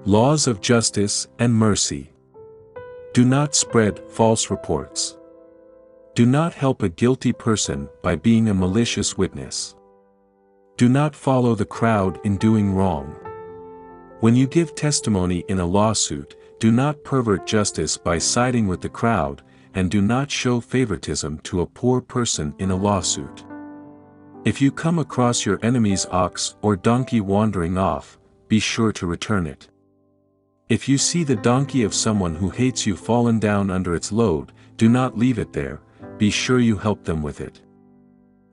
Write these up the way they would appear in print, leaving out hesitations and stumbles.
Laws of justice and mercy. Do not spread false reports. Do not help a guilty person by being a malicious witness. Do not follow the crowd in doing wrong. When you give testimony in a lawsuit, do not pervert justice by siding with the crowd, and do not show favoritism to a poor person in a lawsuit. If you come across your enemy's ox or donkey wandering off, be sure to return it. If you see the donkey of someone who hates you fallen down under its load, do not leave it there, be sure you help them with it.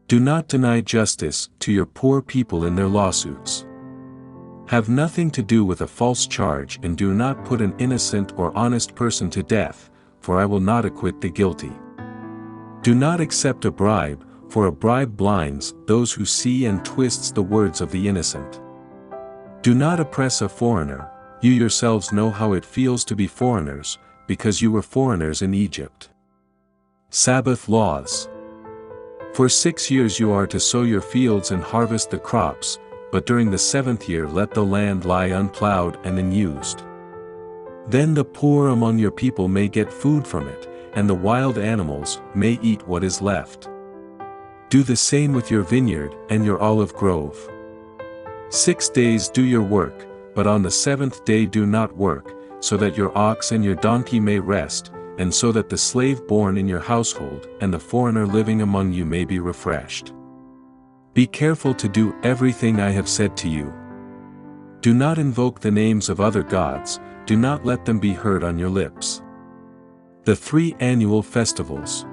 Do not deny justice to your poor people in their lawsuits. Have nothing to do with a false charge, and do not put an innocent or honest person to death, for I will not acquit the guilty. Do not accept a bribe, for a bribe blinds those who see and twists the words of the innocent. Do not oppress a foreigner. You yourselves know how it feels to be foreigners, because you were foreigners in Egypt. Sabbath laws. For 6 years you are to sow your fields and harvest the crops, but during the 7th year let the land lie unplowed and unused. Then the poor among your people may get food from it, and the wild animals may eat what is left. Do the same with your vineyard and your olive grove. 6 days do your work, but on the 7th day do not work, so that your ox and your donkey may rest, and so that the slave born in your household and the foreigner living among you may be refreshed. Be careful to do everything I have said to you. Do not invoke the names of other gods, do not let them be heard on your lips. The 3 annual festivals.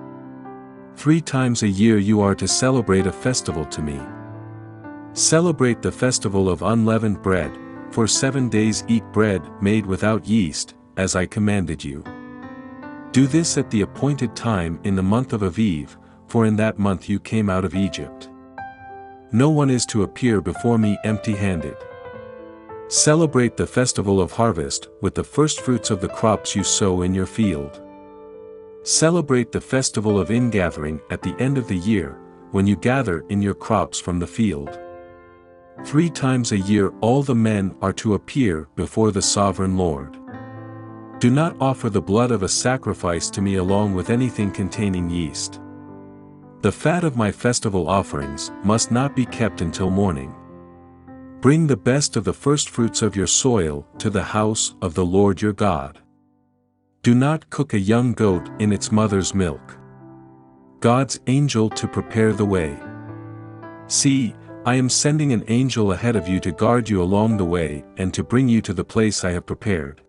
3 times a year you are to celebrate a festival to me. Celebrate the festival of unleavened bread, for 7 days eat bread made without yeast, as I commanded you. Do this at the appointed time in the month of Aviv, for in that month you came out of Egypt. No one is to appear before me empty-handed. Celebrate the festival of harvest with the firstfruits of the crops you sow in your field. Celebrate the festival of ingathering at the end of the year, when you gather in your crops from the field. 3 times a year all the men are to appear before the sovereign Lord. Do not offer the blood of a sacrifice to me along with anything containing yeast. The fat of my festival offerings must not be kept until morning. Bring the best of the firstfruits of your soil to the house of the Lord your God. Do not cook a young goat in its mother's milk. God's angel to prepare the way. See, I am sending an angel ahead of you to guard you along the way and to bring you to the place I have prepared.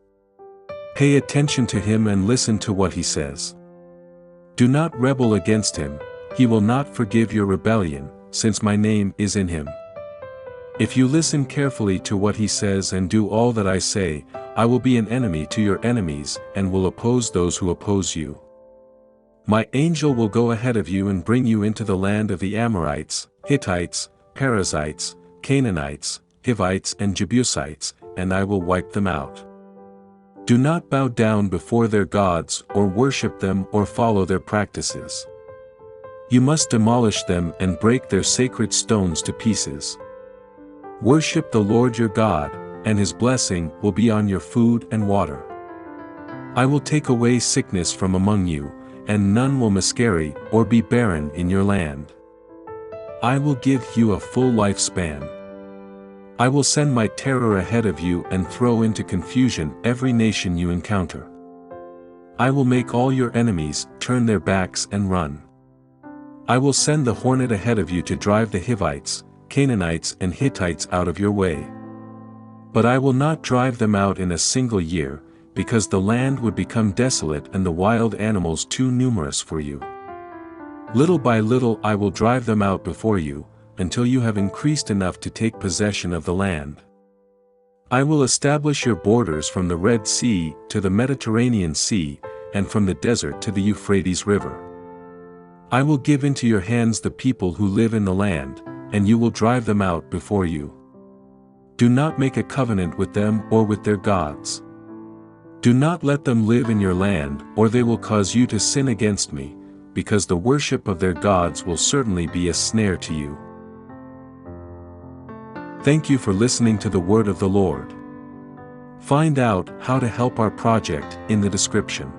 Pay attention to him and listen to what he says. Do not rebel against him, he will not forgive your rebellion, since my name is in him. If you listen carefully to what he says and do all that I say, I will be an enemy to your enemies and will oppose those who oppose you. My angel will go ahead of you and bring you into the land of the Amorites, Hittites, Perizzites, Canaanites, Hivites and Jebusites, and I will wipe them out. Do not bow down before their gods or worship them or follow their practices. You must demolish them and break their sacred stones to pieces. Worship the Lord your God, and his blessing will be on your food and water. I will take away sickness from among you, and none will miscarry or be barren in your land. I will give you a full lifespan. I will send my terror ahead of you and throw into confusion every nation you encounter. I will make all your enemies turn their backs and run. I will send the hornet ahead of you to drive the Hivites, Canaanites and Hittites out of your way. But I will not drive them out in a single year, because the land would become desolate and the wild animals too numerous for you. Little by little I will drive them out before you, until you have increased enough to take possession of the land. I will establish your borders from the Red Sea to the Mediterranean Sea, and from the desert to the Euphrates River. I will give into your hands the people who live in the land, and you will drive them out before you. Do not make a covenant with them or with their gods. Do not let them live in your land, or they will cause you to sin against me, because the worship of their gods will certainly be a snare to you. Thank you for listening to the word of the Lord. Find out how to help our project in the description.